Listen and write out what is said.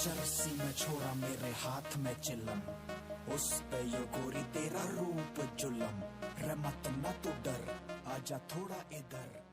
Jersey में छोड़ा मेरे हाथ में चिलम, उस पे यो गोरी तेरा रूप जुलम। रे मत ना तू डर, आजा थोड़ा इधर।